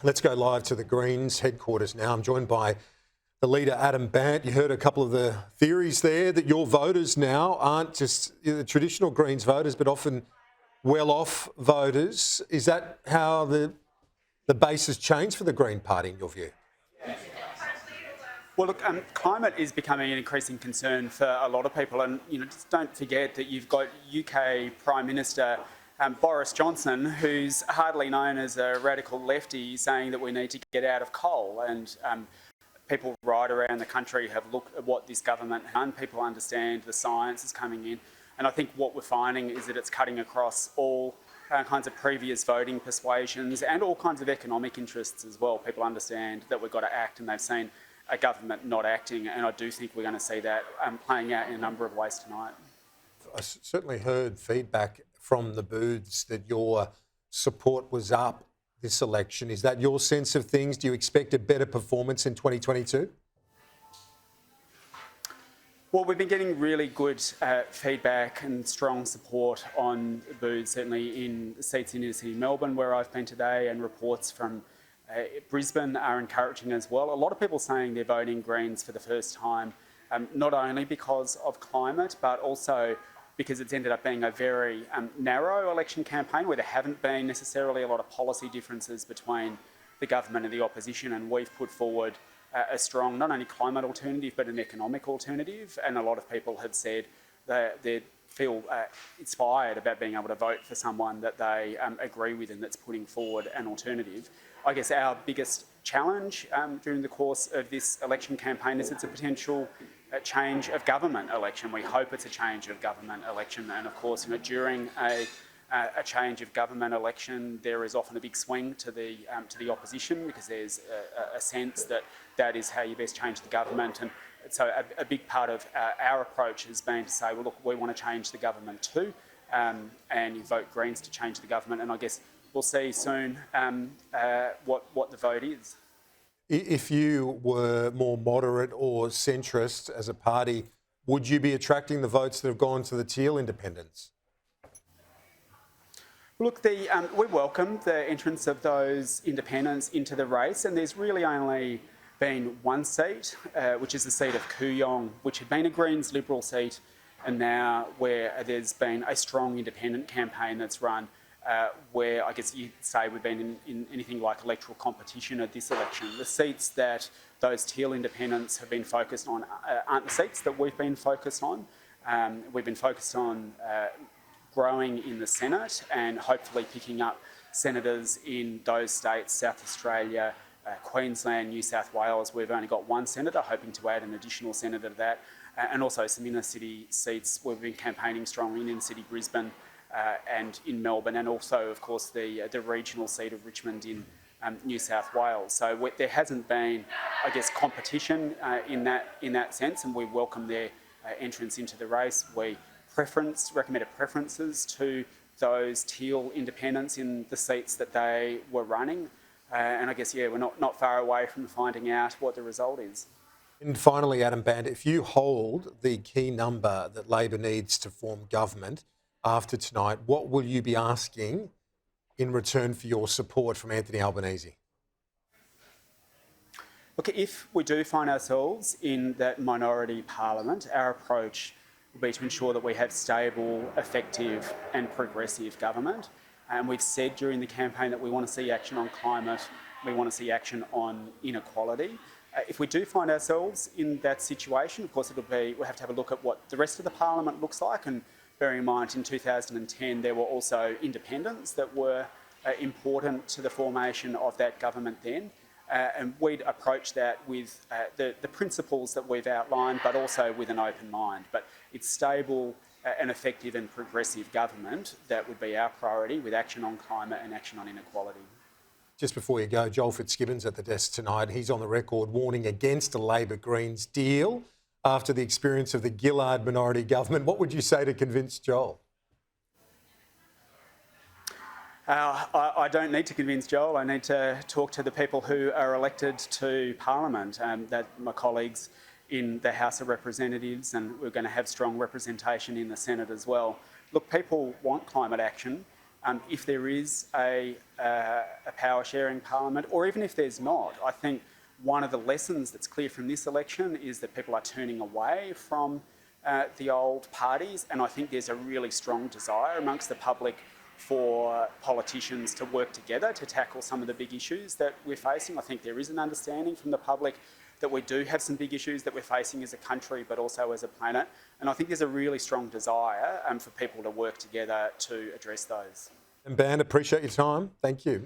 Let's go live to the Greens headquarters now. I'm joined by the leader, Adam Bandt. You heard a couple of the theories there that your voters now aren't just the traditional Greens voters, but often well-off voters. Is that how the base has changed for the Green Party, in your view? Well, look, climate is becoming an increasing concern for a lot of people, and just don't forget that you've got UK Prime Minister Boris Johnson, who's hardly known as a radical lefty, saying that we need to get out of coal. And people right around the country have looked at what this government has done. People understand the science is coming in, and I think what we're finding is that it's cutting across all kinds of previous voting persuasions and all kinds of economic interests as well. People understand that we've got to act, and they've seen a government not acting, and I do think we're going to see that playing out in a number of ways tonight. I certainly heard feedback from the booths that your support was up this election. Is that your sense of things? Do you expect a better performance in 2022? Well, we've been getting really good feedback and strong support on booths, certainly in seats in inner city Melbourne, where I've been today, and reports from Brisbane are encouraging as well. A lot of people saying they're voting Greens for the first time, not only because of climate, but also because it's ended up being a very narrow election campaign where there haven't been necessarily a lot of policy differences between the government and the opposition, and we've put forward a strong, not only climate alternative, but an economic alternative, and a lot of people have said that they feel inspired about being able to vote for someone that they agree with and that's putting forward an alternative. I guess our biggest challenge during the course of this election campaign is it's a potential change of government election. We hope it's a change of government election, and of course, during a change of government election, there is often a big swing to the opposition, because there's a sense that that is how you best change the government. And so a big part of our approach has been to say, well, look, we want to change the government too, and you vote Greens to change the government. And I guess we'll see soon what the vote is. If you were more moderate or centrist as a party, would you be attracting the votes that have gone to the Teal independents? Look, we welcome the entrance of those independents into the race, and there's really only been one seat, which is the seat of Kooyong, which had been a Greens Liberal seat, and now where there's been a strong independent campaign that's run, where I guess you'd say we've been in anything like electoral competition at this election. The seats that those Teal independents have been focused on aren't the seats that we've been focused on. We've been focused on growing in the Senate and hopefully picking up senators in those states, South Australia, Queensland, New South Wales. We've only got one senator, hoping to add an additional senator to that, and also some inner city seats. We've been campaigning strongly in inner city Brisbane and in Melbourne, and also, of course, the regional seat of Richmond in New South Wales. So there hasn't been, I guess, competition in that sense, and we welcome their entrance into the race. We recommended preferences to those Teal independents in the seats that they were running. And I guess, we're not far away from finding out what the result is. And finally, Adam Bandt, if you hold the key number that Labor needs to form government after tonight, what will you be asking in return for your support from Anthony Albanese? Look, if we do find ourselves in that minority parliament, our approach will be to ensure that we have stable, effective and progressive government. And we've said during the campaign that we want to see action on climate, we want to see action on inequality. If we do find ourselves in that situation, of course, we'll have to have a look at what the rest of the parliament looks like. And bearing in mind, in 2010, there were also independents that were important to the formation of that government then. And we'd approach that with the principles that we've outlined, but also with an open mind. But it's stable and effective and progressive government that would be our priority, with action on climate and action on inequality. Just before you go, Joel Fitzgibbon's at the desk tonight. He's on the record warning against a Labor-Greens deal after the experience of the Gillard minority government. What would you say to convince Joel? I don't need to convince Joel. I need to talk to the people who are elected to Parliament, that my colleagues in the House of Representatives, and we're going to have strong representation in the Senate as well. Look, people want climate action. if there is a power sharing parliament, or even if there's not, I think one of the lessons that's clear from this election is that people are turning away from the old parties, and I think there's a really strong desire amongst the public for politicians to work together to tackle some of the big issues that we're facing. I think there is an understanding from the public that we do have some big issues that we're facing as a country, but also as a planet. And I think there's a really strong desire for people to work together to address those. And Bandt, appreciate your time. Thank you.